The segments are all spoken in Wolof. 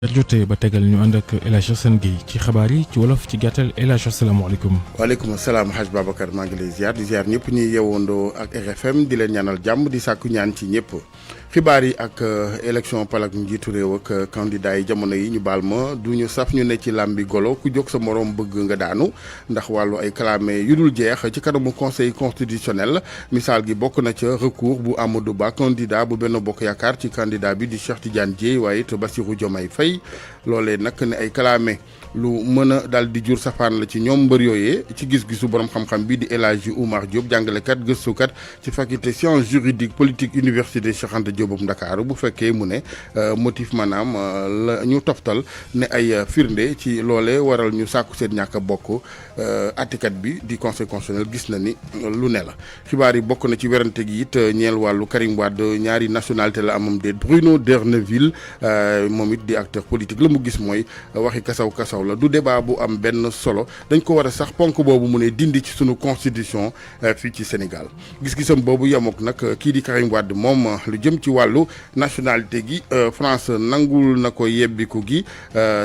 jotee ba tegal ñu ànd ak El Hadj Assane Gueye ci xabaar yi ci wolof ci gàttal El Hadj asalaamaaleykum. waaleykum salaam Hadj Babacar maa ngi lay ziar di ziar ñëpp ñuy yeewandoo ak RFM di leen ñaanal jàmm di sàkku ñaan ci ñëpp. xibaar yi ak élection palak njiitu réew ak candidat yi jamono yi ñu baal ma du ñu saf ñu ne ci làmbi golo ku jóg sa morom bëgg nga daanu ndax wàllu ay kalaame yu dul jeex ci kanamu conseil constitutionnel misaal gi bokk na ca recours bu Amadou Ba candidat bu Benno Bokk Yaakaar ci candidat bi di Cheikh Tidiane Dièye waaye it Bassirou Diomaye Faye loolee nag ne ay kalaame lu mën a daal di jur safaan la ci ñoom mbër yooyee ci gis-gisu borom xam-xam bi di El Hadji Oumar Diop jàngalekat gëstukat ci faculté sciences juridiques politique université Cheikh Anta Diop bu Ndakaaru bu fekkee mu ne motif maanaam la ñu toftal ne ay firnde ci loole waral ñu sàkku seen ñàkk a bokk atikat bi di conseil constitutionnel gis na ni lu ne la xibaar yi bokk na ci werante gi it ñeel wàllu Karim Wade ñaari nationalité la amam déet Bruno D'erneville moom it di acteur politique la mu gis mooy waxi kasaw la du débat bu am benn solo dañ ko war a sax ponk boobu mu ne dindi ci sunu constitution fii ci Sénégal gis-gisam boobu yemook nag kii di Karim Wade moom lu jëm ci wàllu nationalité gi France nangul na ko yebbiku gi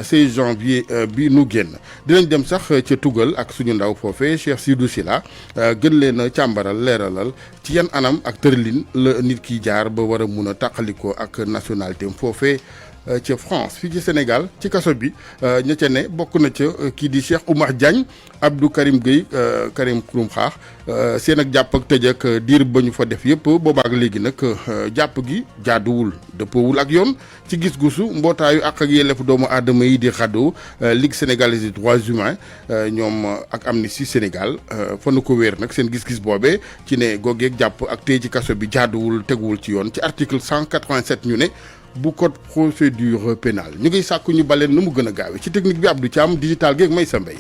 16 janvier bi nu génn dinañ dem sax ca tugal ak suñu ndaw foofe Cheikh Sidou Sila gën leen a càmbaral leeralal ci yan anam ak tërlin la nit ki jaar ba war a mun a tàqalikoo ak nationalité am foofe ca France fii ci Sénégal ci kaso bi ña ca ne bokk na ca kii di Cheikh Oumar Diagne Abdou Karim Gueye Karim Xurum Xaax seen ak jàpp ak tëj ak diir ba ñu fa def yëpp boobaak léegi nag jàpp gi jaaduwul dëppoowul ak yoon ci gis-gisu mbootaayu àq ak yelleefu doomu aadama yi di RADDHO Ligue sénégalaise des droits humains ñoom ak Amnesty Sénégal fa nu ko wéer nag seen gis-gis boobee ci ne googeeg jàpp ak tey ci kaso bi jaaduwul teguwul ci yoon ci article 187 ñu ne bu code procédure pénale ñu ngi sàkku ñu baleen nu mu gën a gaawe ci technique bi Abdou Thiam digital geeg may sa mbay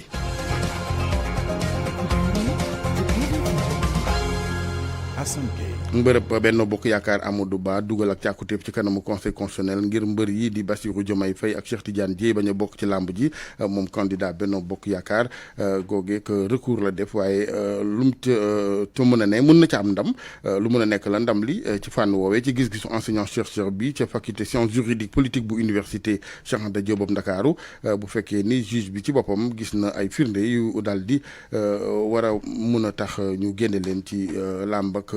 mbërëb Benno Bokk Yaakaar Amadou Ba dugal ak càkkutéef ci kanamu conseil constitutionnel ngir mbër yi di Bassirou Diomaye Faye ak Cheikh Tidiane Dièye bañ a bokk ci làmb ji moom candidat Benno Bokk Yaakaar googee que recours la def waaye lu mu ca mën a ne mën na ca am ndam lu mën a nekk la ndam li ci fànn woowee ci gis-gisu enseignant chercheur bi ca faculté sciences juridiques politique bu université Cheikh Anta Diop bu Ndakaaru bu fekkee ni juge bi ci boppam gis na ay firnde yu daal di war a mun a tax ñu génne leen ci làmb ak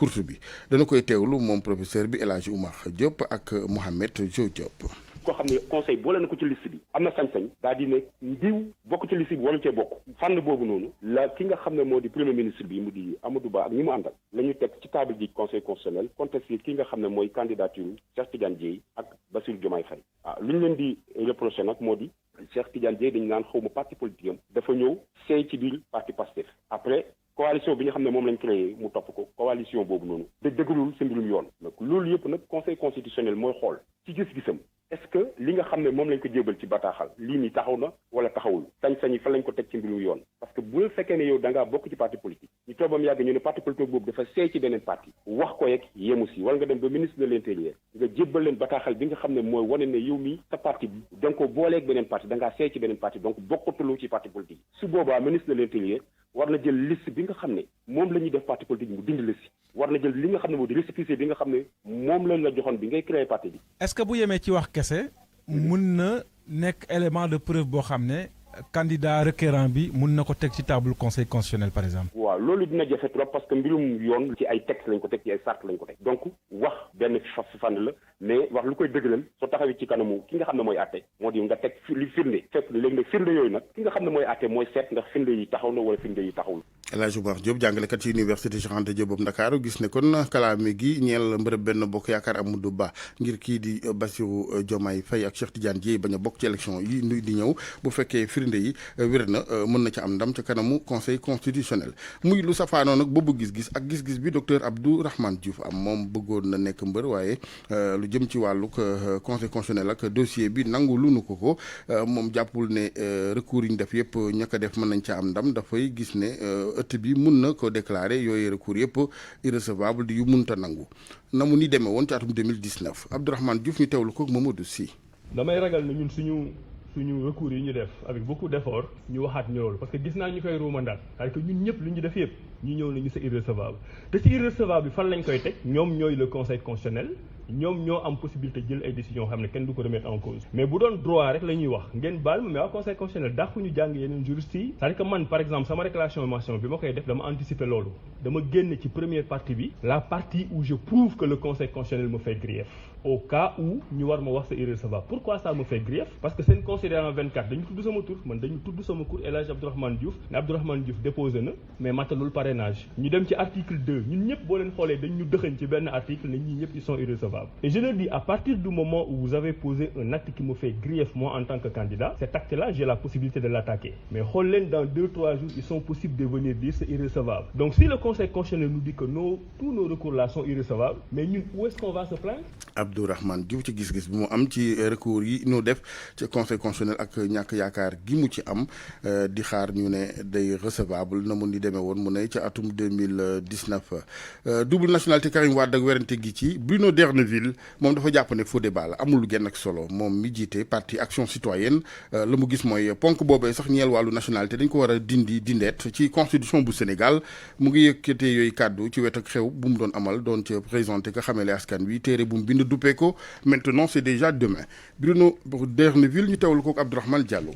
bi dana koy teewlu moom professeur bi El Hadji Oumar Diop ak Mohamed Jo Diop. koo xam ne conseil boole na ko ci liste bi am na sañ-sañ daal di ne ndiw bokk ci liste bi waru cee bokk fànn boobu noonu la ki nga xam ne moo di premier ministre bi mu di Amadou Ba ak ñi mu àndal la ñu teg ci table ji conseil constitutionnel contesté ki nga xam ne mooy candidature Cheikh Tidiane Dièye ak Bassirou Diomaye Faye lu ñu leen di reproché nag moo di Cheikh Tidiane Dièye dañu naan xaw ma parti politique am dafa ñëw seey ci biir parti Pastef après coalition bi nga xam ne moom lañ créé mu topp ko coalition boobu noonu dëggalul sa mbirum yoon donc loolu yëpp nag conseil constitutionnel mooy xool ci gis-gisam est-ce que li nga xam ne moom lañ ko jébal ci bataaxal lii nii taxaw na wala taxawul sañ-sañ yi fan lañ ko teg ci mbirum yoon parce que bu fekkee ne yow da ngaa bokk ci parti politique ñu toog ba mu yàgg ñu ne parti politique boobu dafa seey ci beneen parti wax ko yeeg yemu si wala nga dem ba ministre de l'intérieur nga jébbal leen bataaxal bi nga xam ne mooy wane ne yow mi sa parti bi da nga ko booleeg beneen parti da ngaa seey ci beneen parti donc bokkatuloo ci parti politique su boobaa ministre de l'intérieur war na jël liste bi nga xam ne moom la ñuy def parti politique mu dindi la si war na jël li nga xam ne moo di récépissé bi nga xam ne moom lañ la joxoon bi ngay créé parti bi. est-ce que bu yemee ci wax kese mun na nekk élément de preuve boo xam ne candidat requérant bi mun na ko teg ci table conseil constitutionnel par exemple. waaw loolu dina jafe trop parce que mbirum yoon ci ay texte lañ ko teg ci ay sart lañ ko teg donc wax benn fànn la mais wax lu koy dëggalal soo taxawee ci kanamu ki nga xam ne mooy àtte moo di nga teg li firnde fekk léegi nag firnde yooyu nag ki nga xam ne mooy àtte mooy seet ndax firnde yi taxaw na wala firnde yi taxawul. El Hadji Oumar Diop jàngalekat ci université Cheikh Anta Diop bu Ndakaaru gis ne kon kalaame gi ñeel mbërëb Benno Bokk Yaakaar Amadou Ba ngir kii di Bassirou Diomaye Faye ak Cheikh Tidiane Dièye bañ a bokk ci élection yi di ñëw bu fekkee firnde yi wér na mën na ca am ndam ca kanamu conseil constitutionnel muy lu safaanoo nag boobu gis-gis ak gis-gis bi docteur Abdou Rahman Diouf am moom bëggoon na nekk mbër waaye lu jëm ci wàllu conseil constitutionnel ak dossier bi nangu lu nu ko moom jàppul ne recours yi ñu def yëpp ña ko def mën nañ ca am ndam dafay gis ne ëtt bi mun na ko déclarer yooyu recours yëpp irrecevable di yu munta nangu na mu ni demee woon ci atum 2019 Abdourahmane Diouf ñu teewlu ko Mamadou Sy. damay ragal ne ñun suñu recours yi ñu def avec beaucoup d'efforts ñu waxaat ñëwul parce que gis naa ñu koy ruumandaat c'est-à-dire que ñun ñëpp lu ñu def yëpp ñu ñëw nañu c'est irrecevable te ci irrecevable bi fan lañ koy teg ñoom ñooy le conseil constitutionnel ñoom ñoo am possibilité jël ay décisions xam ne kenn du ko remettre en cause mais bu doon droit rek la ñuy wax ngeen baal ma mais waa conseil constitutionnel dàqu ñu jàng yeneen juristes yi c'est-à-dire que man par exemple sama réclamation bi ma koy def dama anticiper loolu dama génn ci première partie bi la partie où je prouve que le conseil constitutionnel me fait grief au cas où ñu war ma wax c'est irrecevable pourquoi ça me fait grief parce que seen considérant 24 dañu tudd sama tur man dañu tudd sama tur El Hadj Abdourahmane Diouf ne Abdourahmane Diouf déposé na mais matalul parrainage ñu dem ci article 2 ñun ñëpp boo leen xoolee dañ ñu dëxañ ci benn article ne ñii ñëpp ils sont irrecevables et je le dis à partir du moment où vous avez posé un acte qui me fait grief moi en tant que candidat cet acte là j'ai la possibilité de l'attaquer mais xool leen dans 2-3 jours ils sont possibles de venir dire c'est irrecevable donc si le conseil constitutionnel nous dit que tous nos recours là sont irrecevables mais ñun où est-ce qu'on va se plaindre Abdourahmane Diouf ci gis-gis bi mu am ci recours yi ñu def ci conseil constitutionnel ak ñàkk yaakaar gi mu ci am di xaar ñu ne day recevable na mu di demee woon mu ne ci atum 2019 double nationalité Karim Wade ak werante gi ci Bruno D'erneville moom dafa jàpp ne faux débat la amul genn ak solo moom mi jiite parti action citoyenne la mu gis mooy ponk boobee sax ñeel wàllu nationalité dañ ko war a dindeet ci constitution bu Sénégal mu ngi yëkkatee yooyu kàddu ci wet ak xew bu mu doon amal doon ci présenté ka xamele askan wi téere bu mu bind duppee ko maintenant c'est déjà demain Bruno D'erneville ñu teewlu ko ak Abdourahmane Diallo.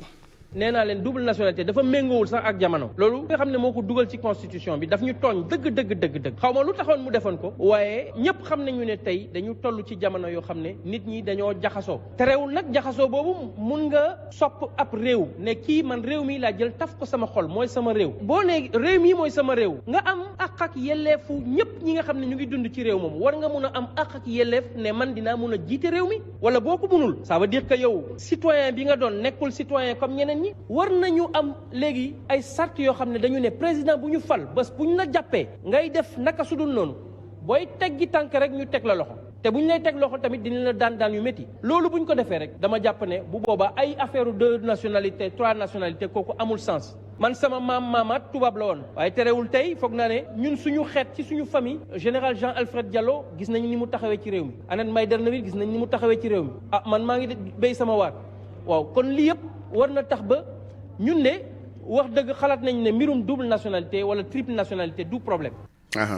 nee naa leen double nationalité dafa méngoowul sax ak jamono loolu nga xam ne moo ko dugal ci constitution bi daf ñu tooñ dëgg xaw ma lu taxoon mu defoon ko waaye ñëpp xam nañu ne tey dañu toll ci jamono yoo xam ne nit ñi dañoo jaxasoo terewul nag jaxasoo boobu mun nga sopp ab réew ne kii man réew mi laa jël taf ko sama xol mooy sama réew boo ne réew mi mooy sama réew nga am àq ak yelleefu ñëpp ñi nga xam ne ñu ngi dund ci réew moom war nga mun a am àq ak yelleef ne man dinaa mun a jiite réew mi wala boo ko munul ça veut dire que yow citoyen bi nga doon nekkul citoyen comme ñeneen war nañu am léegi ay sart yoo xam ne dañu ne président bu ñu fal bés bu ñu la jàppee ngay def naka sudul noonu booy teggi tànk rek ñu teg la loxo te bu ñu lay teg loxo tamit dinañ la daan yu métti loolu bu ñu ko defee rek dama jàpp ne bu boobaa ay affaire 2 nationalités 3 nationalités kooku amul sens man sama maamaat tubaab la woon waaye terewul tey foog naa ne ñun suñu xeet ci suñu famille général Jean Alfred Diallo gis nañu ni mu taxawee ci réew mi Annette May D'erneville gis nañu ni mu taxawee ci réew mi man maa ngi béy sama waat waaw kon lii yëpp war na tax ba ñun ne wax dëgg xalaat nañ ne mbirum double nationalité wala triple nationalité du problème.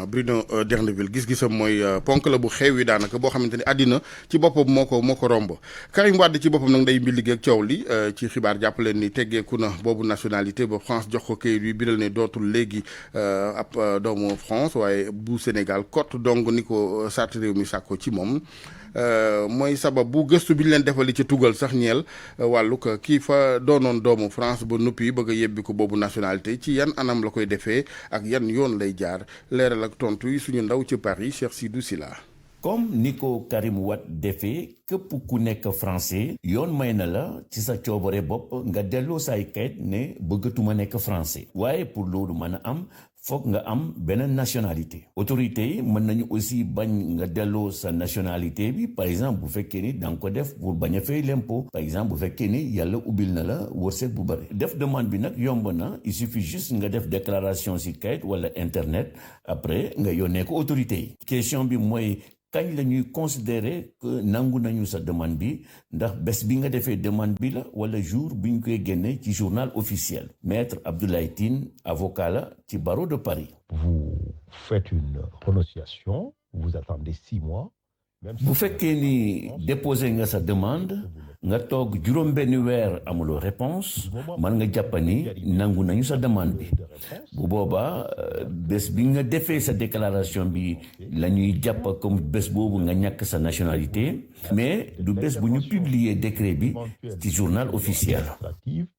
Bruno D'erneville gis-gisam mooy ponk la bu xew yi daanaka boo xamante ni àddina ci boppam moo ko romb Karim Wade ci boppam nag day mbi liggéey ak coow li ci xibaar jàppaleen ni teggeeku na boobu nationalité ba France jox ko kayit wi biral ne dootul léegi ab doomu France waaye bu Sénégal cote dong ni ko sart réew mi sàkko ci moom mooy sabab bu gëstu bi ñu leen defali ci tugal sax ñeel wàllu kii fa doonoon doomu France ba noppi bëgg a yebbi ko boobu nationalité ci yan anam la koy defee ak yan yoon lay jaar leeral ak tontu yi suñu ndaw ci Paris Cheikh Sidou Sila. comme ni ko Karim Wade defee képp ku nekk français yoon may na la ci sa coobare bopp nga delloo say kayit ne bëggatuma nekk français waaye pour loolu mën a am foog nga am beneen nationalité autorité yi mën nañu aussi bañ nga delloo sa nationalité bi par exemple bu fekkee ni da nga ko def pour bañ a fay l'impôt par exemple bu fekkee ni yàlla ubbil na la wërsëg bu bëri def demande bi nag yomb na il suffit juste nga def déclaration ci kayit wala internet après nga yónnee ko autorité yi question bi mooy kañ la ñuy considérer que nangu nañu sa demande bi ndax bés bi nga defee demande bi la wala jour bi ñu koy génne ci journal officiel maître Abdoulaye Tine avocat la ci barreau de Paris. Vous faites une renonciation, vous attendez 6 mois. bu fekkee ni déposé nga sa demande nga toog juróom-benni weer amuloo réponse man nga jàpp ni nangu nañu sa demande bi bu boobaa bés bi nga defee sa déclaration bi la ñuy jàpp comme bés boobu nga ñàkk sa nationalité mais du bés bu ñu publier décret bi ci journal officiel.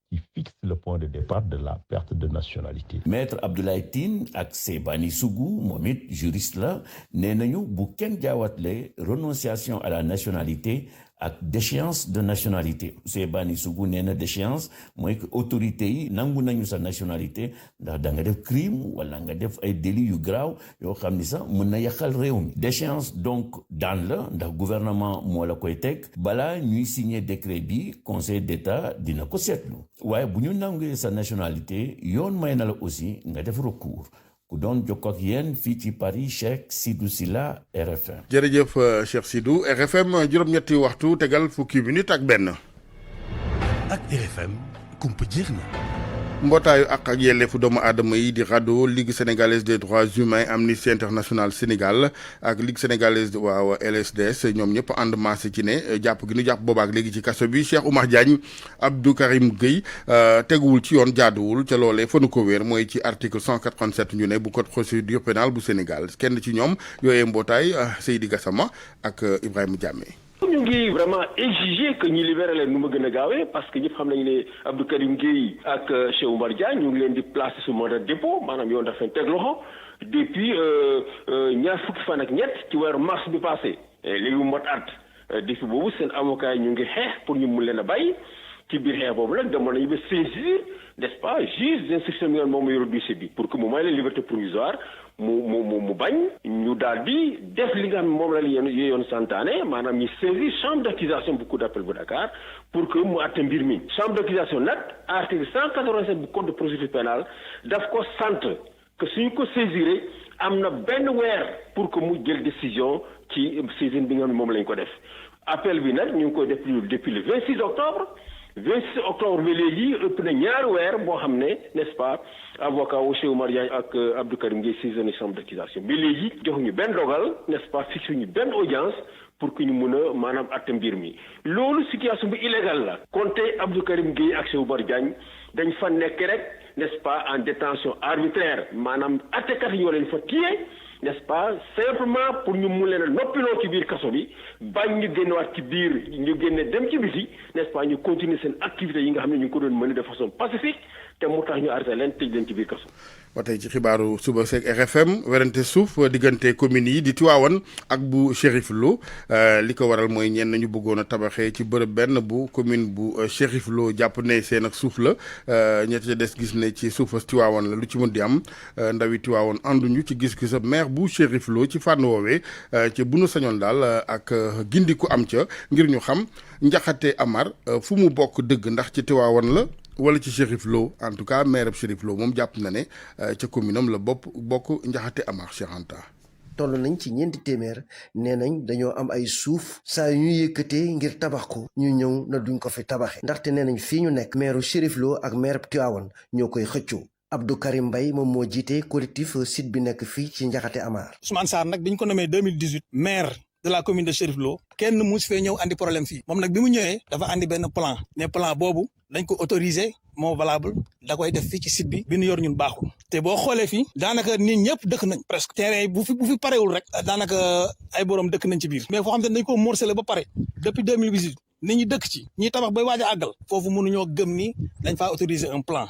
Qui fixe le point de départ de la perte de nationalité. Maître Abdoulaye Tine ak Sebani Sougou moom it juriste la nee nañu bu kenn jaawatle renonciation à la nationalité ak déchéance de nationalité Sebani Sougou nee na déchéance mooy que autorité yi nangu nañu sa nationalité ndax da nga def crime wala nga def ay délits yu graaw yoo xam ni sax mën na yàqal réew mi déchéance donc daan la ndax gouvernement moo la koy teg balaa ñuy signer décret bi conseil d'état dina ko seetlu waaye bu ñu nangee sa nationalité yoon may na la aussi nga def recours ku doon jokkoo ak yéen fii ci Paris Cheikh Sidou Sila RFM. jërëjëf Cheikh Sidou RFM juróom-ñetti waxtu tegal fukki minute ak benn. ak RFM kumpa jeex na. mbootaayu ak yelleefu doomu aadama yi di RADDHO Ligue sénégalaise des droits humains Amnesty International Sénégal ak Ligue sénégalaise waaw LSDS ñoom ñëpp ànd maase ci ne jàpp gi ñu jàpp boobaak léegi ci kaso bi Cheikh Oumar Diagne Abdou Karim Gueye teguwul ci yoon jaaduwul ca loolee fa nu ko wéer mooy ci article 187 ñu ne bu code procédure pénale bu Sénégal kenn ci ñoom yooyee mbootaay Seydi Gassama ak Ibrahima Diamé. ñu ngi vraiment exiger que ñu libéré leen nu ma gën a gaawee parce que ñëpp xam nañu ne Abdou Karim Gueye ak Cheikh Oumar Diagne ñu ngi leen di placer sous mandat de dépôt maanaam yoon dafa leen teg loxo depuis ñaar fukki fan ak ñett ci weeru mars bi passé léegi mu mot at depuis boobu seen avocat yi ñu ngi xeex pour ñu mun leen a bàyyi ci biir xeex boobu nag demoon nañu ba saisir n'est-ce pas juge d'instruction bi moom yor dossier bi pour que mu may leen liberté provisoire mu bañ ñu daal di def li nga xam ne moom la yoon santaane maanaam ñu saisir chambre d'accusation bu cour d'appel bu Dakar pour que mu àtte mbir mi chambre d'accusation nag article 187 bu code de procédure pénale daf ko sant que suñu ko saisiré am na benn weer pour que mu jël décision ci saisine bi nga xam ne moom lañ ko def appel bi nag ñu ngi koy def depuis le 26 octobre 26 octobre bi léegi ëpp na ñaari weer boo xam ne n'est-ce pas avocat wu Cheikh Oumar Diagne ak Abdou Karim Gueye saisonné chambre d'accusation bi léegi joxuñu benn dogal n'est-ce pas fixé ñu benn audience pour que ñu mun a maanaam atte mbir mi loolu situation bi illégale la konte Abdou Karim Gueye ak Cheikh Oumar Diagne dañ fa nekk rek n'est-ce pas en détention arbitraire maanaam attekat yi ñoo leen fa téye n'est-ce pas simplement pour ñu mun leen a noppiloo ci biir kaso bi bañ ñu génnewaat ci biir ñu génne dem ci biti n'est-ce pas ñu continuer seen activités yi nga xam ne ñu ngi ko doon mener de façon pacifique te mu tax ñu arrêté leen tëj leen ci biir kaso. ba tey ci xibaaru suba seeg RFM werante suuf diggante communes yi di Tivaouane ak bu Chérif Lo li ko waral mooy ñenn ñu bëggoon a tabaxee ci bërëb benn bu commune bu Chérif Lo jàpp ne seen ak suuf la ñett ca des gis ne ci suufas Tivaouane la lu ci mën di am ndawi Tivaouane ànduñu ci gis-gisa maire bu Chérif Lo ci fànn woowee ci bu nu sañoon daal ak gindiku am ca ngir ñu xam Njaxate Amar fu mu bokk dëgg ndax ci Tivaouane la wala ci Chérif Lo en tout cas maire Chérif Lo moom jàpp na ne ca commune am la bokk Njaxate Amar Cheikh Anta. toll nañ ci ñeenti téeméer nee nañ dañoo am ay suuf saa yu ñu yëkkatee ngir tabax ko ñu ñëw na duñ ko fi tabaxe ndaxte nee nañ fii ñu nekk maire Chérif Lo ak maire Tivaouane ñoo koy xëccoo. Abdou Karim Mbaye moom moo jiite collectif site bi nekk fii ci Njaxate Amar. Ousmane Sarr nag biñ ko nommé 2018 maire de la commune de Chérif Lo kenn mus fee ñëw andi problème fii moom nag bi mu ñëwee dafa andi benn plan ne plan boobu dañ ko autorisé moo valable da koy def fii ci site bi nu yor ñun baaxul te boo xoolee fii daanaka nit ñëpp dëkk nañ presque terrain yi bu fi parewul rek daanaka ay borom dëkk nañ ci biir mais foo xam te ne dañ ko morcelé ba pare depuis 2018 nit ñi dëkk ci ñi tabax bay waaj a àggal foofu mënuñoo gëm ni dañ faa autoriser un plan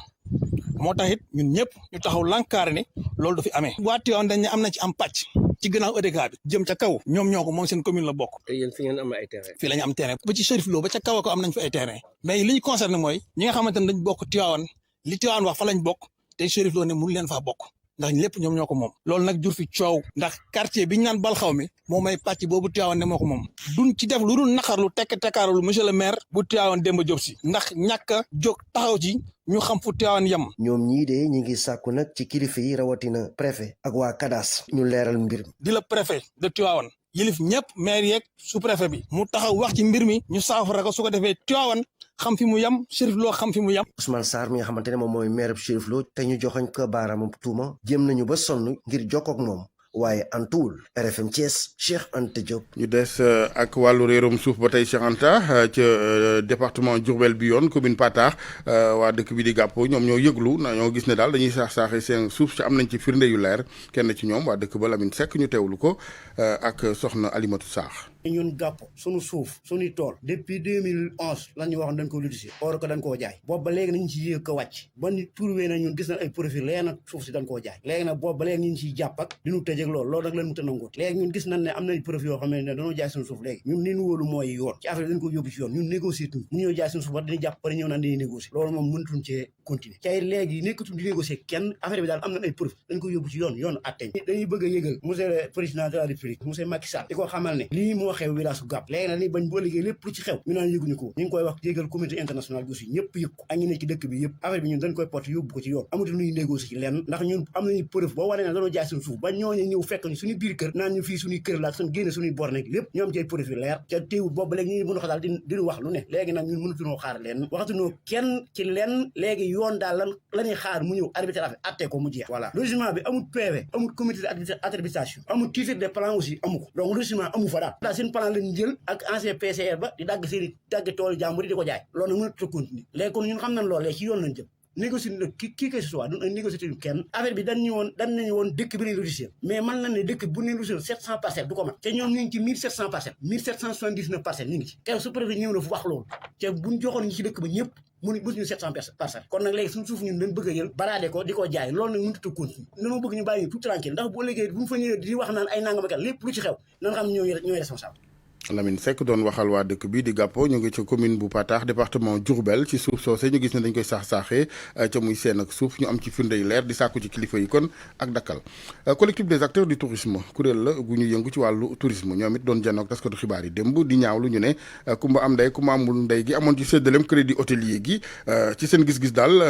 moo tax it ñun ñëpp ñu taxaw lànkaar ne loolu du fi amee waa Tivaouane dañ ne am na ci am pàcc ci gannaaw EDK bi jëm ca kaw ñoom ñoo ko moom seen commune la bokk. te yéen fi ngeen am ay terrain. fii la ñu am terrain ba ci Chérif Lo ba ca kaw ko am nañ fi ay terrain mais li ñu concerné mooy ñi nga xamante ne dañ bokk Tivaouane li Tivaouane wax fa lañ bokk te Chérif Lo ne mënu leen faa bokk ndax lépp ñoom ñoo ko moom loolu nag jur fi coow ndax quartier bi ñu naan Balxaw mi moo may pàcc boobu Tivaouane ne moo ko moom duñ ci def lu dul naqarlu tekkaarlu monsieur le maire bu Tivaouane Demba Diop Sy ndax ñàkk a jóg taxaw ci ñu xam fu Tivaouane yem. ñoom ñii de ñi ngi sàkku nag ci kilifa yi rawatina préfet ak waa CADAS ñu leeral mbir mi. di la préfet de Tivaouane yilif ñëpp maire yeeg sous préfet bi mu taxaw wax ci mbir mi ñu saafara ko su ko defee Tivaouane xam fi mu yem Chérif Lo xam fi mu yem. Ousmane Sarr mi nga xamante ne moom mooy maire bu Chérif Lo te ñu joxoñ ko baaraamam tuuma jéem nañu ba sonn ngir jokkoo ak moom waaye antuwul. RFM Thiès Cheikh Anta Diop. ñu des ak wàllu réerum suuf ba tey Cheikh Anta ca département Diourbel bi yoon commune Patar waa dëkk bi di Gàppo ñoom ñoo yëglu na ñoo gis ne daal dañuy saax-saaxe seen suuf ci am nañ ci firnde yu leer kenn ci ñoom waa dëkk ba Lamine Seck ñu teewlu ko ak soxna Alimatu Saax. ñun Gàppo suñu suuf suñuy tool depuis 2011 lan ñu waxoon dañ ko lotissé or que dañ koo jaay boobu ba léegi nañu ci yéeg ko wàcc ba ñu trouvé na ñun gis nañ ay profil léegi nag suuf si dañ koo jaay léegi nag boobu ba léegi ñu ngi ciy jàpp ak di ñu tëj ak loolu nag leen mu ta nangoot léegi ñun gis nañ ne am nañ profil yoo xam ne dañoo jaay suñu suuf léegi ñun nin wóolu mooy yoon ci affaire dañ ko yóbbu ci yoon ñun négocier tuñ mu ñëw jaay suñu suuf ba dañuy jàpp pare ñëw naan dañuy négocier loolu moom mënatuñ cee continuer cay léegi nekkatuñ di négocier kenn affaire bi daal am nañ ay profil dañ ko yóbbu ci yoon atteñ dañuy bëgg a yëgal monsieur le président de la république monsieur Macky Sall di ko xamal ne lii moo xew village su gàpp léegi nag ni bañ boo liggéey lépp lu ci xew ñu naan yëguñu ko ñu ngi koy wax jégal communauté internationale bi aussi ñëpp yëg ko ak ñi ne ci dëkk bi yëpp affaire bi ñun dañ koy porte yóbbu ko ci yoon amatu nuy négocier ci lenn ndax ñun am nañu preuve boo waree ne dañoo jaay suñu suuf ba ñooñu ñëw fekk ñu suñu biir kër naan ñu fii suñuy kër la ak suñu génne suñuy borne lépp ñu am ci ay preuve yu leer ca teewul boobu léegi ñu mën a ko daal diñu wax lu ne léegi nag ñun mënatunoo xaar lenn waxatunoo kenn ci lenn léegi yoon daal la ñuy xaar mu ñëw arbitre affaire atte ko mu jeex voilà logement bi amul PV amul comité d'attribution amul titre de plan aussi amu ko donc logement amu fa daal seen plan lañu jël ak ancien PCR ba di dagg seeni dagg toolu jàmbur yi di ko jaay loolu nag mënatu continuer léegi kon ñun xam nañ loolu léegi ci yoon lañ jëm négocier nag kii que ce soit duñ négocier kenn affaire bi dañ nañu woon dëkk bi ne logiciel mais man nañ ne dëkk bu ne logiciel 700 parcelles du ko mat te ñoom ñu ngi ci 1700 parcelles 1779 parcelles ñu ngi ci te su préfet ñëw na fu wax loolu te buñ joxoon ñi ci dëkk ba ñëpp mënuñ ñu 700 parcelles kon nag léegi suñu suuf ñun dañ bëgg a jël baraade ko di ko jaay loolu nag mënut a continuer dañoo bëgg ñu bàyyi ñu tout tranquille ndax boo léegi bu ñu fa ñëwee di wax naan ay nangam lépp lu ci xew nan xam ne ñooy responsable. Lamine Seck doon waxal waa dëkk bi di Gàppo ñu ngi ci commune bu Patax département Diourbel ci suuf soosé ñu gis ne dañ koy saax-saaxee ca muy seen ak suuf ñu am ci firnde yu leer di sàkku ci kilifa yi kon ak dakkal collectif des acteurs du tourisme kuréel la gu ñu yëngu ci wàllu tourisme ñoom it doon janook taskatu xibaar yi démb di ñaawlu ñu ne kumba am ndey kumba amul ndey gi amoon ci séddaleem crédit hôtelier gi ci seen gis-gis daal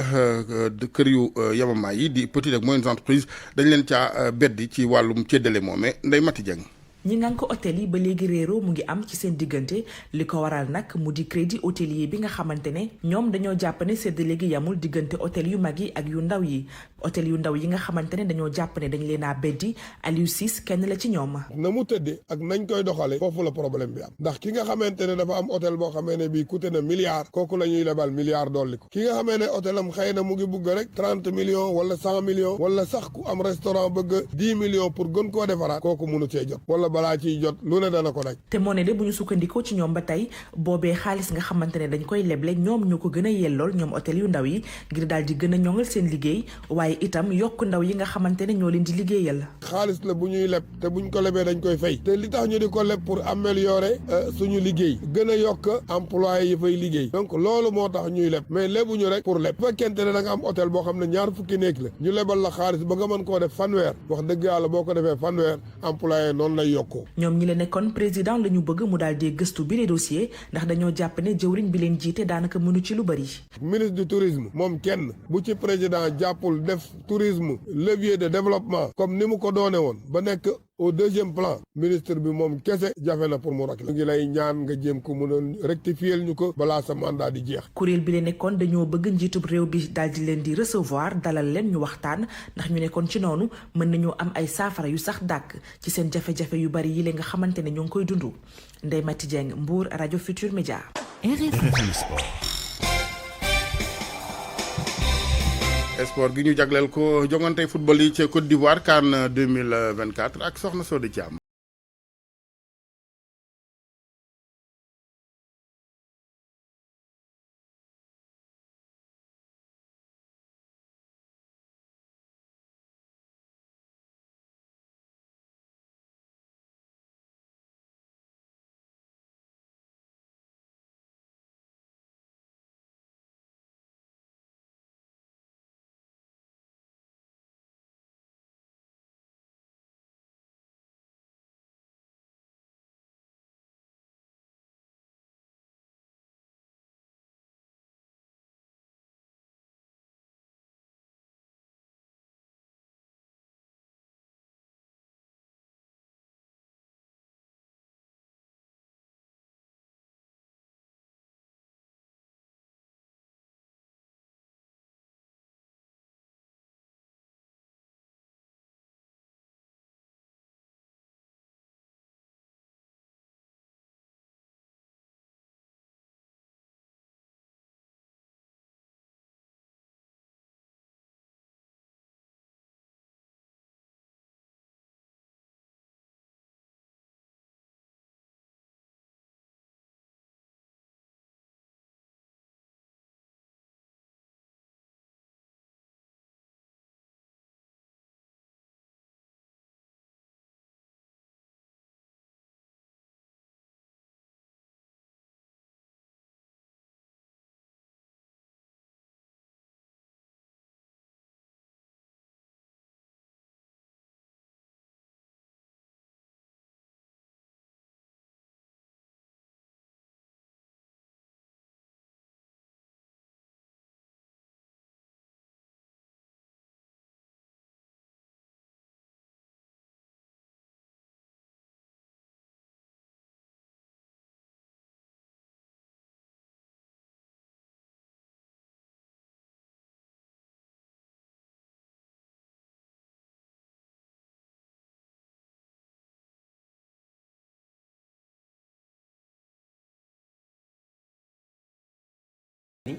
kër yu yamamaay yi di petites ak moyennes entreprises dañ leen caa beddi ci wàllum séddale moome Ndeye Mati Dieng. ñi ngan ko hôtel yi ba léegi réeroo mu ngi am ci seen diggante li ko waral nag mu di crédit hôtelier bi nga xamante ne ñoom dañoo jàpp ne séddale gi yamul diggante hôtel yu mag yi ak yu ndaw yi hôtel yu ndaw yi nga xamante ne dañoo jàpp ne dañ leen a beddi Aliou Ciss kenn la ci ñoom. na mu tëddee ak nañ koy doxale foofu la problème bi am ndax ki nga xamante ne dafa am hôtel boo xamee ne bii coûté na milliard kooku la ñuy lebal milliard dolli ko ki nga xamee ne hôtel am xëy na mu ngi bugg rek 30 millions wala 100 millions wala sax ku am restaurant bëgg 10 millions pour gën koo defaraat kooku mënu cee jot wala balaa ciy jot lu ne dana ko daj. te moo ne de bu ñu sukkandikoo ci ñoom ba tey boobee xaalis nga xamante ne dañ koy leble ñoom ñoo ko gën a yellool ñoom hôtel yu ndaw yi ngir daal di gën a ñoŋal seen liggéey waaye itam yokk ndaw yi nga xamante ne ñoo leen di liggéeyal. xaalis la bu ñuy leb te buñ ko lebee dañ koy fay te li tax ñu di ko leb pour améliorer suñu liggéey gën a yokk employé yi fay liggéey donc loolu moo tax ñuy leb mais lebuñu rek pour leb bu fekkente ne da nga am hôtel boo xam ne ñaar fukki néeg la ñu lebal la xaalis ba nga mën koo def fanweer wax dëgg yàlla boo ko defee fanweer employé noonu lay yokkoo. ñoom ñi la nekkoon président la ñu bëgg mu daal di gëstu bi les dossiers ndax dañoo jàpp ne jëwriñ bi leen jiite daanaka mënu ci lu bari. ministre du tourisme moom kenn bu ci président jàppul def tourisme levier de développement comme ni mu ko doone woon ba nekk au deuxième plan ministre bi moom kese jafe na pour mu rek la ngi lay ñaan nga jéem ko mën a rectifier ñu ko balaa sa mandat di jeex. kuréel bi leen nekkoon dañoo bëgg njiitub réew bi daal di leen di recevoir dalal leen ñu waxtaan ndax ñu nekkoon ci noonu mën nañoo am ay saafara yu sax dàkk ci seen jafe-jafe yu bari yi la nga xamante ne ñoo ngi koy dund. Ndeye Mati Dieng Mbour rajo Futur Média. sport gi ñu jagleel ko jongante football yi ci Côte d'Ivoire CAN 2024 ak Soxna Sodi Thiam.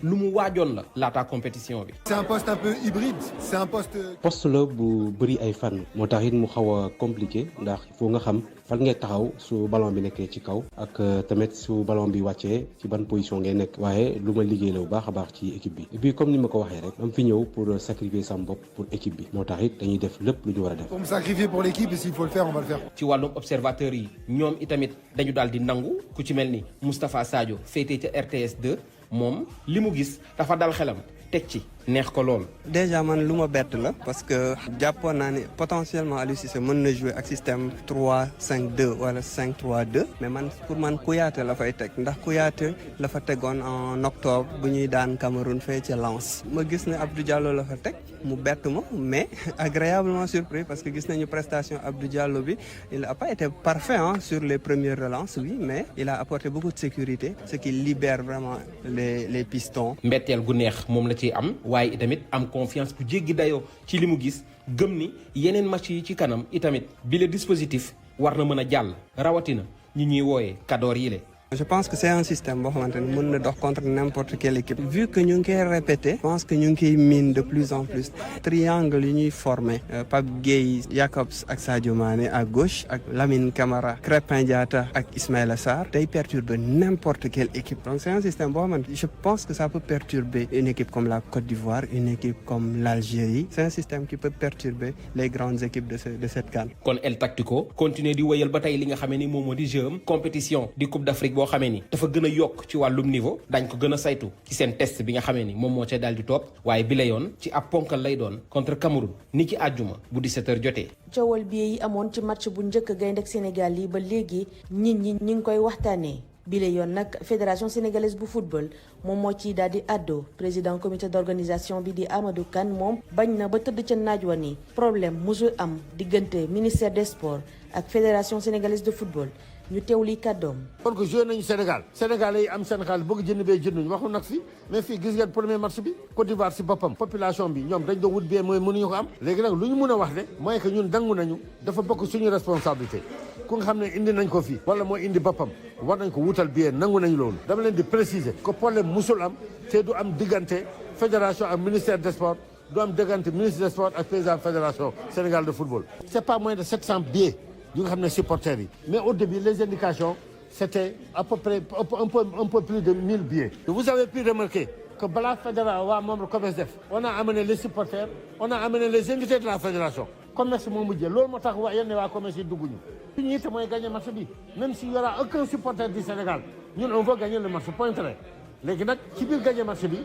lu mu waajoon la laata compétition bi. C'est un poste un peu hybride, c'est un poste la bu bëri ay fànn moo tax it mu xaw a compliqué ndax il faut nga xam fan ngay taxaw su ballon bi nekkee ci kaw ak tamit su ballon bi wàccee ci ban position ngay nekk waaye lu ma liggéey la bu baax a baax ci équipe bi et puis comme ni ma ko waxee rek am fi ñëw pour sacrifier sama bopp pour équipe bi moo tax it dañuy def lépp lu ñu war a def. Pour me sacrifier pour l'équipe et s'il faut le faire on va le faire. ci wàllum observateur yi ñoom itamit dañu daal di nangu ku ci mel ni Moustapha Sadio féetee ca RTS 2 moom li mu gis dafa dal xelam teg ci neex ko lool. déjà man lu ma bett la parce que jàppoon naa ne potentiellement Aliou Cissé mën na jouer ak système 3-5-2 wala 5-3-2 mais man pour man Kouyaté la fay teg ndax Kouyaté la fa tegoon en octobre bu ñuy daan Cameroun fee ca Lens ma gis ne Abdou Diallo la fa teg mu bett ma mais agréablement surpris parce que gis nañu prestation Abdou Diallo bi il n'a pas été parfait sur les premières relances oui mais il a apporté beaucoup de sécurité ce qui libère vraiment les pistons. mbetteel gu neex moom la ciy am. waaye itamit am confiance bu jéggi dayoo ci li mu gis gëm ni yeneen match yi ci kanam itamit bi le dispositif war na mën a jàll rawatina ñi ñuy wooyee kadoor yi le. Je pense que c'est un système boo xamante ne mën na dox contre n'importe quelle équipe. Vu que ñu ngi koy répété, je pense que ñu ngi koy miin de plus en plus. Triangle yi ñuy formé Pape Gueye Jacobs ak Sadio Mané à gauche ak Lamine Camara Crépin Diatta ak Ismaïla Sarr day perturber n'importe quelle équipe. Donc c'est un système boo xamante je pense que ça peut perturber une équipe comme la Côte d'Ivoire, une équipe comme l'Algérie. C'est un système qui peut perturber les grandes équipes de cette CAN. Kon El Tactico continuer di wéyal ba tey li nga xamee ni moom moo di jeu compétition di Coupe d'Afrique boo xamee ni dafa gën a yokk ci wàllum niveau dañ ko gën a saytu ci seen test bi nga xamee ni moom moo ca daal di topp waaye bi la yoon ci ab ponkal lay doon contre Cameroun ni ki àjjuma bu 17h jotee. coowal bi yi amoon ci match bu njëkk gaynde ak Sénégal yi ba léegi nit ñi ñu ngi koy waxtaanee bi la yoon nag fédération sénégalaise bu football moom moo ci daal di àddoo président comité d'organisation bi di Amadou Kane moom bañ na ba tëdd ca naaj wa ni problème musul am diggante ministère des sports ak fédération sénégalaise de football. ñu teewli kàddoom. kon que joué nañu Sénégal Sénégalais yi am seen xaalis bëgg jënd bee jënduñu waxu nag fi mais fii gis ngeen premier match bi Côte d'Ivoire si boppam population bi ñoom dañ doon wut bee mooy mënuñu ko am léegi nag lu ñu mën a wax de mooy que ñun dangu nañu dafa bokk suñu responsabilité ku nga xam ne indi nañ ko fii wala mooy indi boppam war nañ ko wutal bee nangu nañu loolu dama leen di préciser que problème musul am te du am diggante fédération ak ministère des sports du am diggante ministre des sports ak président fédération Sénégal de football c'est pas moins de 700 billets yu nga xam ne supporters yi mais au début les indications c'était à peu près un peu plus de 1000 billets. Vous avez pu remarquer que balaa fédération waa membre commerce def on a amené les supporters on a amené les invités de la fédération commerce moo mujjee loolu moo tax waa yenn waa commerce yi dugguñu fi ñu it mooy gagner match bi même s'il y aura aucun supporter du Sénégal ñun on veut gagner le match point très léegi nag ci biir gagner match bi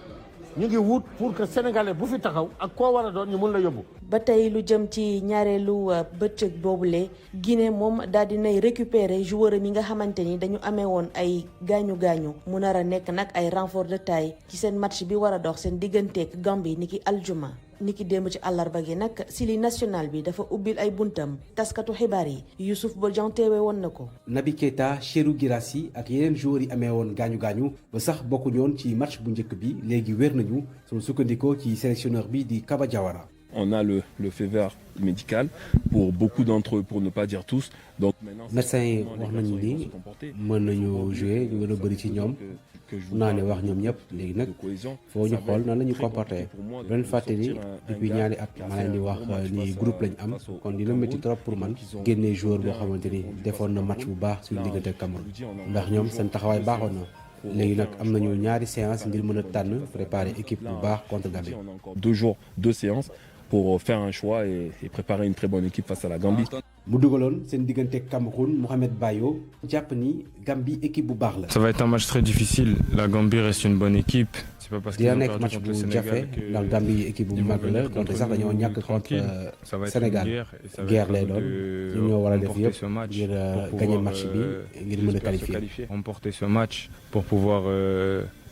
ñu ngi wut pour que sénégalais bu fi taxaw ak koo war a doon ñu mun la yóbbu. ba tey lu jëm ci ñaareelu bëccëg boobule Guinée moom daal di nay récupérer joueur yi nga xamante ni dañu amee woon ay gaañu mu nar a nekk nag ay renfort de taille ci seen match bi war a dox seen digganteeg Gambie niki aljuma. niki démb ci àllarba gi nag sili national bi dafa ubbil ay buntam taskatu xibaar yi Youssouf Bodian teewe woon na ko. Naby Keita Cheikhou Guirassy ak yeneen joueurs yi amee woon gaañu ba sax bokkuñu woon ci match bu njëkk bi léegi wér nañu sunu sukkandikoo ci sélectionneur bi di Kaba Diawara. On a le feu vert médical pour beaucoup d'entre eux, pour ne pas dire tous. Donc maintenant, médecin yi wax nañu ni mën nañu jouer ñu gën a bëri ci ñoom naa ne wax ñoom ñëpp léegi nag foo ñu xool nan la ñu comporté leen fàtte ni depuis ñaari at ma leen di wax ni groupe lañ am kon dina métti trop pour man génnee joueur boo xamante ni defoon na match bu baax suñu diggante ak Cameroun ndax ñoom seen taxawaay baaxoon na léegi nag am nañu ñaari séance ngir mën a tànn préparer équipe bu baax contre Gambie. 2 jours 2 séances pour faire un choix et préparer une très bonne équipe face à la Gambie. mu dugaloon seen diggante Cameroun Mohamed Bayo jàpp ni Gambie équipe bu baax la. Ça va être un match très difficile. La Gambie reste une bonne équipe. C'est pas parce qu'ils ont perdu contre le Sénégal que ndax Gambie équipe bu mag la donte sax dañoo ñàkk contre Sénégal guerre lay doon ñu ñoo war a def yëpp ngir gagner match bi ngir mën a qualifier. Remporter ce match pour pouvoir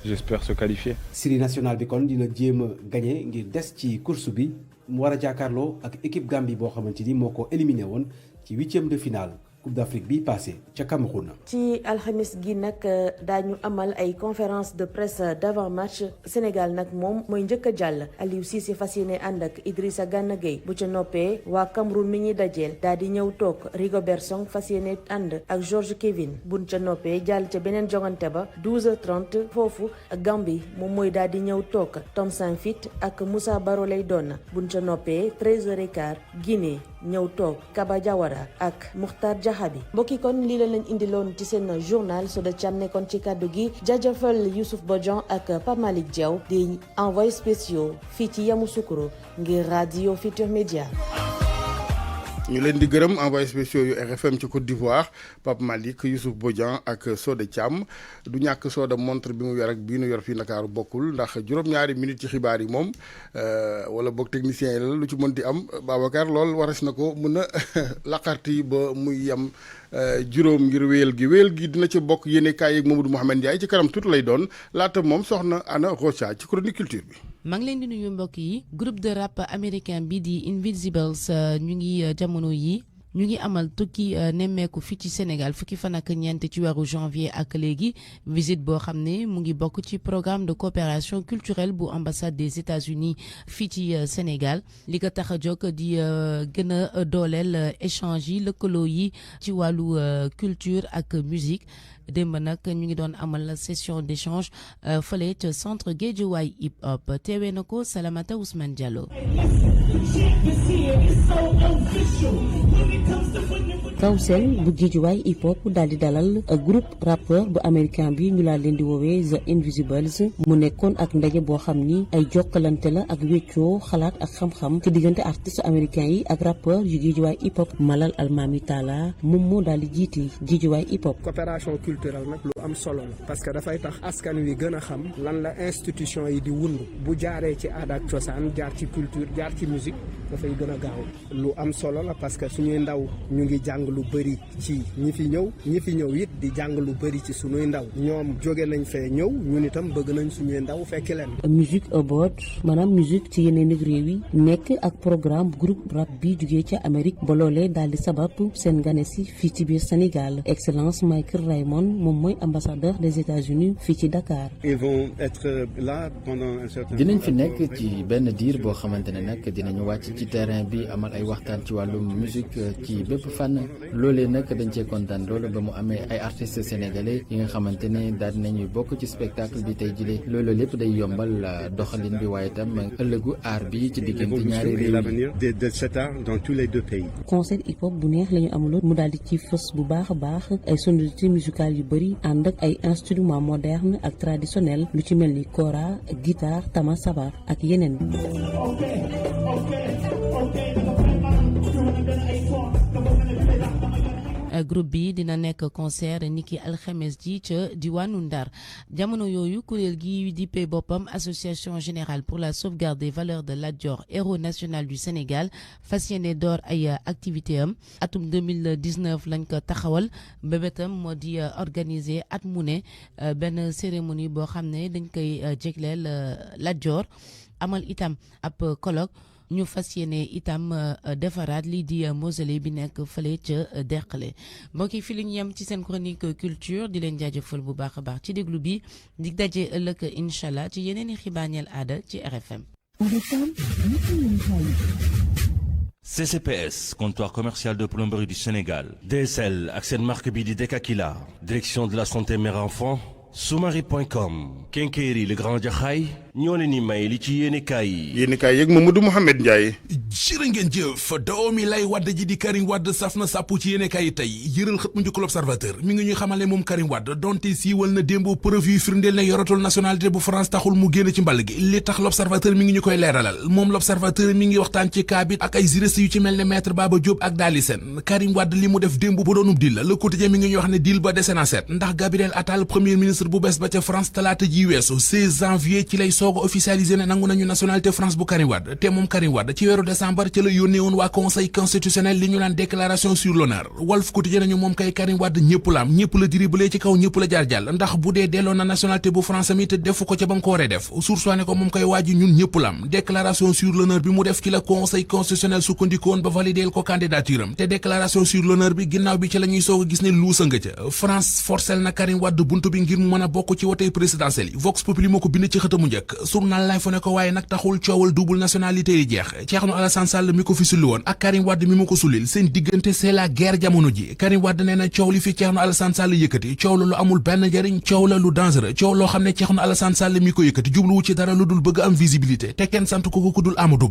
j'espère se qualifier. Série nationale bi kon dina jéem a gagner ngir des ci course bi mu war a jàkkaarloo ak équipe Gambie boo xamante ni moo ko éliminé woon ci 8e de finale Coupe d'Afrique bi passé ca Cameroun. ci alxamis gi nag daañu amal ay conférence de presse d'avant-match. Sénégal nag moom mooy njëkk a jàll. Aliou Cissé fas yéene ànd ak Idrissa Gana Gueye. Bu ca noppee waa Cameroun mi ñuy dajeel daal di ñëw toog. Rigobert Song fas yéene ànd ak George Kevin. buñ ca noppee jàll ca beneen jongante ba 12h30 foofu Gambie moom mooy daal di ñëw toog. Tom Saintfiet ak Moussa Baro lay doon. buñ ca noppee 13h15 Guinée ñëw toog. Kaba Diawara ak Mukhtar Jahabi. mbokki kon lii la leen indiloon ci seen journal Soda Thiam nekkoon ci kàddu gi jaajëfal Youssouf Bodian ak Pape Malick Diaw di envoyé spéciaux fii ci Yamoussoukro ngir Radio Futur Média. ñu leen di gërëm envoyé spéciaux yu RFM ci Côte d'Ivoire Pape Malick Youssouf Bodian ak Soda Thiam du ñàkk Soda montre bi mu yor ak bii nu yor fii Ndakaaru bokkul ndax juróom-ñaari minutes ci xibaar yi moom wala boog technicien yi la lu ci mën di am Babacar lool waras na ko mën a laqarti ba muy yem juróom ngir wéyal gi dina ci bokk yéene kaay yeeg Mamadou Mouhamed Ndiaye ci kanam tuuti lay doon laata moom soxna Anna Rocha ci chronique culture bi. maa ngi leen di nuyu mbokk yi groupe de rap américain bi di Invisibles ñu ngi jamono yi ñu ngi amal tukki nemmeeku fii ci Sénégal fukki fan ak ñeent ci weeru janvier ak léegi visite boo xam ne mu ngi bokk ci programme de coopération culturelle bu ambassade des États-Unis fii ci Sénégal li ko tax a jóg di gën a dooleel échange yi lëkkaloo yi ci wàllu culture ak musique démb nag ñu ngi doon amal session d'échange fële ca centre Guédiawaye hip hop teewee na ko Salamata Ousmane Diallo. kaw seen bu Guédiawaye hip hop daal di dalal groupe rappeur bu américain bi ñu laa leen di woowee The Invisibles mu nekkoon ak ndaje boo xam ni ay jokkalante la ak wéccoo xalaat ak xam-xam ci diggante artistes américains yi ak rappeur yu Guédiawaye hip hop. Malal Almami Talla moom moo daal di jiite Guédiawaye hip hop. coopération culturelle nag lu am solo la parce que dafay tax askan wi gën a xam lan la institution yi di wund bu jaaree ci aada ak cosaan jaar ci culture jaar ci musique dafay gën a gaaw lu am solo la parce que suñuy ndaw ñu ngi jàng lu bëri ci ñi fi ñëw it di jàng lu bëri ci suñuy ndaw ñoom jóge nañ fee ñëw ñun itam bëgg nañ suñuy ndaw fekki leen. musique abroad maanaam musique ci yeneen réew yi nekk ak programme groupe rap bi jugee ca Amérique ba loolee daal di sabab seen gane si fii ci biir Sénégal excellence Michael Raymond moom mooy ambassadeur des États-Unis fii ci Dakar. Ils vont être là pendant un certain temps. dinañ fi nekk ci benn diir boo xamante ne nag dinañu wàcc ci terrain bi amal ay waxtaan ci wàllum musique ci bépp fànn loolee nag dañ cee kontaan loolu ba mu amee ay artistes sénégalais yi nga xamante ne daal dinañuy bokk ci spectacle bi tey jile loolu lépp day yombal doxalin bi waaye tam ëllëgu aar bi ci diggante ñaari réew l'avenir de cet art dans tous les deux pays. concert hip hop bu neex la ñu amaloon mu daal di ci fës bu baax a baax ay sonorités musicales yu bëri ànd ak ay instruments modernes ak traditionnels lu ci mel ni kora guitare tama sabar ak yeneen. groupe bi dina nekk concert niki alxames ji ca diwaanu Ndar jamono yooyu kuréel gi dippee boppam association générale pour la sauvegarde des valeurs de Lat Dior héros national du Sénégal fas yéene door ay activité am atum 2019 lañ ko taxawal mbébétam moo di organiser at mu ne benn cérémonie boo xam ne dañ koy jégleel Lat Dior amal itam ab colloque ñu fas yéene itam defaraat lii di mausolée bi nekk fële ca Derklé mbokk yi fi li ñu yem ci seen chronique culture di leen jaajëfal bu baax a baax ci déglu bi di daje ëllëg incha allah ci yeneen i xibaar ñeel aada ci RFM. CCPS, comptoir commercial de plomberie du Sénégal. DSL ak seen marque bi di Dekakila. Direction de la santé mère-enfant. Soumari.com. Kenkeri le Grand Jaxaay ñoo leen ni may li ci yéenekaay yi. yéenekaay yeeg Mamadou Mouhamed Ndiaye. jërë ngeen jëf doomi lay Wade ji di Karim Wade saf na sàppu ci yéenekaay yi tey yëral xët mu njëkk l'Observateur mi ngi ñuy xamale moom Karim Wade donte siiwal na démb preuve yu firndeel ne yoratul nationalité bu France taxul mu génn ci mball gi li tax l'Observateur mi ngi ñu koy leeralal moom l'Observateur mi ngi waxtaan ci cas bi ak ay juristes yu ci mel ne maître Baba Diop ak Dali Sène Karim Wade li mu def démb bu doonub deal la Le Quotidien mi ngi ñuy wax ne deal ba dese na seet ndax Gabriel Attal premier ministre ministre bu bees ba ca France talaata ji weesu 16 janvier ci lay soog a officialisé ne nangu nañu nationalité France bu Karim Wade te moom Karim Wade ci weeru décembre ci la yónnee woon waa conseil constitutionnel li ñu naan déclaration sur l'honneur Walf Quotidien nañu moom kay Karim Wade ñëpp la am ñëpp la dribblé ci kaw ñëpp la jaar jàll ndax bu dee delloo na nationalité bu France mi te defu ko ca ba mu ko waree def sursoine ko moom kay waa ji ñun ñëpp la am déclaration sur l'honneur bi mu def ci la conseil constitutionnel sukkandikoon ba validé ko candidature am te déclaration sur l'honneur bi ginnaaw bi ci la ñuy soog a gis ne luusa nga ca France forcel na Karim Wade buntu bi ngir mu mën a bokk ci wotey présidentielle yi Vox Populi moo ko bind ci xëtamu njëkk journal lay fa ne ko waaye nag taxul coowal double nationalité yi jeex Thierno Alassane Sall mi ko fi sulli woon ak Karim Wade mi mu ko sullil seen diggante c'est la guerre jamono ji Karim Wade nee na coow li fi Thierno Alassane Sall yëkkati coow la lu amul benn njariñ coow la lu dangereux coow loo xam ne Thierno Alassane Sall mi ko yëkkati jubluwu ci dara lu dul bëgg am visibilité te kenn sant ko ku dul Amadou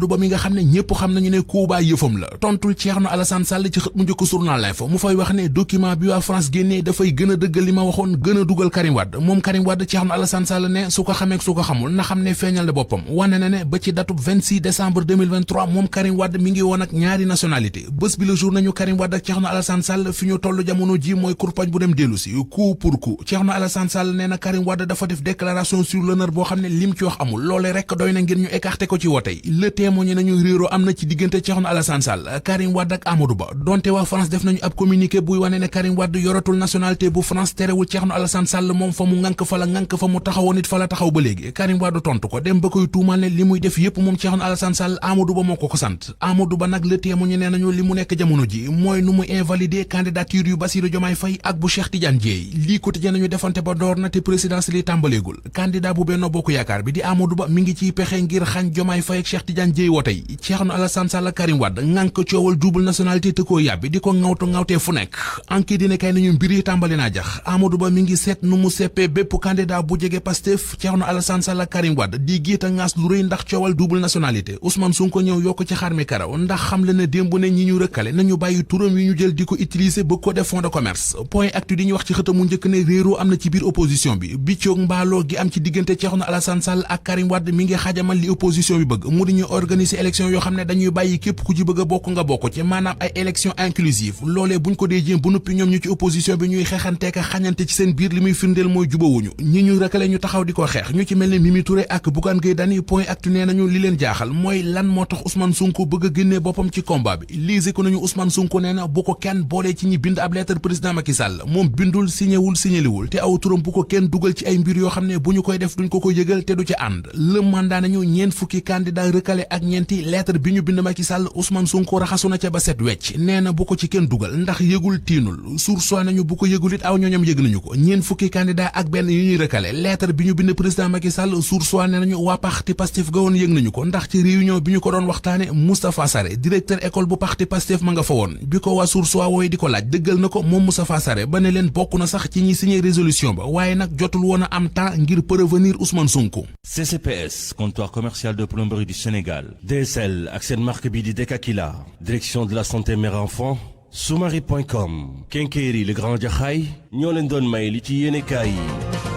Ba mi nga xam ne ñëpp xam nañu ne Kuuba yëfam la tontul Thierno Alassane Sall ci xët mu njëkk journal lay fa mu fay wax ne document bi waa France génnee dafay gën a dëggal li ma waxoon gën a dugal Karim Wade moom Karim Wade Thierno Alassane Sall ne su ko xamee su ko xamul na xam ne feeñal na boppam wane na ne ba ci datub 26 décembre 2023 moom Karim Wade mi ngi woon ak ñaari nationalité bés bi le jour nañu Karim Wade ak Thierno Alassane Sall fi ñu toll jamono ji mooy kurpañ bu dem dellu si coup pour coup Thierno Alassane Sall nee na Karim Wade dafa def déclaration sur l'honneur boo xam ne lim ci wax amul loole rek doy na ngir ñu écarté ko ci wotey le témoigné nañu réeroo am na ci diggante Thierno Alassane Sall Karim Wade ak Amadou Ba donte waa France def nañu ab communiqué buy wane ne Karim Wade yoratul nationalité bu France terewul Thierno Alassane Sall moom fa mu ngànk fa la ngànk fa mu taxawoon it fa la taxaw ba léegi Karim Wade tontu ko dem ba koy tuumal ne li muy def yépp moom Thierno Alassane Sall Amadou Ba moo ko sant Amadou Ba nag le témoigné nee nañu li mu nekk jamono ji mooy nu mu invalider candidature yu Bassirou Diomaye Faye ak bu Cheikh Tidiane Dièye lii quotidien nañu defante ba door na te présidentielle yi tàmbaleegul candidat bu Benno Bokk Yaakaar bi di Amadou Ba mi ngi ciy pexe ngir xañ Diomaye Faye ak Cheikh Tidiane Dièye wote yi Thierno Alassane Sall Karim Wade ngànk coowal double nationalité te koo yàbbi di ko ŋawtee fu nekk enquête dina kay nañu mbir yi tàmbali naa jax Amadou Ba mi ngi seet nu mu seppee bépp candidat bu jege Pastef Thierno Alassane Sall Karim Wade di giita ngaas lu rëy ndax coowal double nationalité Ousmane Sonko ñëw yokk ci xar mi karaw ndax xam le ne démb ne ñi ñu rëkkale nañu bàyyi turam yi ñu jël di ko utiliser bëgg ko def fond de commerce point actu di ñu wax ci xëtamu njëkk ne réeroo am na ci biir opposition bi biccoog mbaaloo gi am ci diggante Thierno Alassane Sall ak Karim Wade mi ngi xajamal li opposition bi bëgg mu di ñu organiser élection yoo xam ne dañuy bàyyi képp ku ci bëgg a bokk nga bokk ci maanaam ay élection inclusive loolee buñ ko dee jéem bu noppi ñoom ñu ci opposition bi ñuy xeexanteeka xañante ci seen biir li muy firndeel mooy jubawuñu ñi ñu rëkkale ñu taxaw di ko xeex ñu ci mel ne Mimi Touré ak Bougane Gueye Dany point actu nee nañu li leen jaaxal mooy lan moo tax Ousmane Sonko bëgg a génnee boppam ci combat bi lise ko nañu Ousmane Sonko nee na bu ko kenn boolee ci ñi bind ab lettre président Macky Sall moom bindul signaliwul te aw turam bu ko kenn dugal ci ay mbir yoo xam ne bu ñu koy def duñ ko yëgal te du ci ànd le mandat nañu ñeent fukki candidat rëkkale ak ñeenti lettre bi ñu bind Macky Sall Ousmane Sonko raxasu na ca ba set wecc nee na bu ko ci kenn dugal ndax yëgul tiinul source nañu bu ko yëgul it aw ñooñam yëg nañu ko ñeent fukki candidat ak benn yu ñuy rëkkale lettre bi ñu bind président Macky Sall source ne nañu waa parti Pastef ga woon yëg nañu ko ndax ci réunion bi ñu ko doon waxtaane Moustapha Sarré directeur école bu parti Pastef ma nga fa woon bi ko waa source wooy di ko laaj dëggal na ko moom Moustapha Sarré ba ne leen bokk na sax ci ñi signé résolution ba waaye nag jotul woon a am temps ngir prévenir Ousmane Sonko. CCPS comptoir commercial de plomberie du Sénégal DSL ak seen marque bi di Dekakila direction de la santé mère enfant Soumari.com Kenkeyri le Grand Jaxaay ñoo leen doon may li ci yéenekaay yi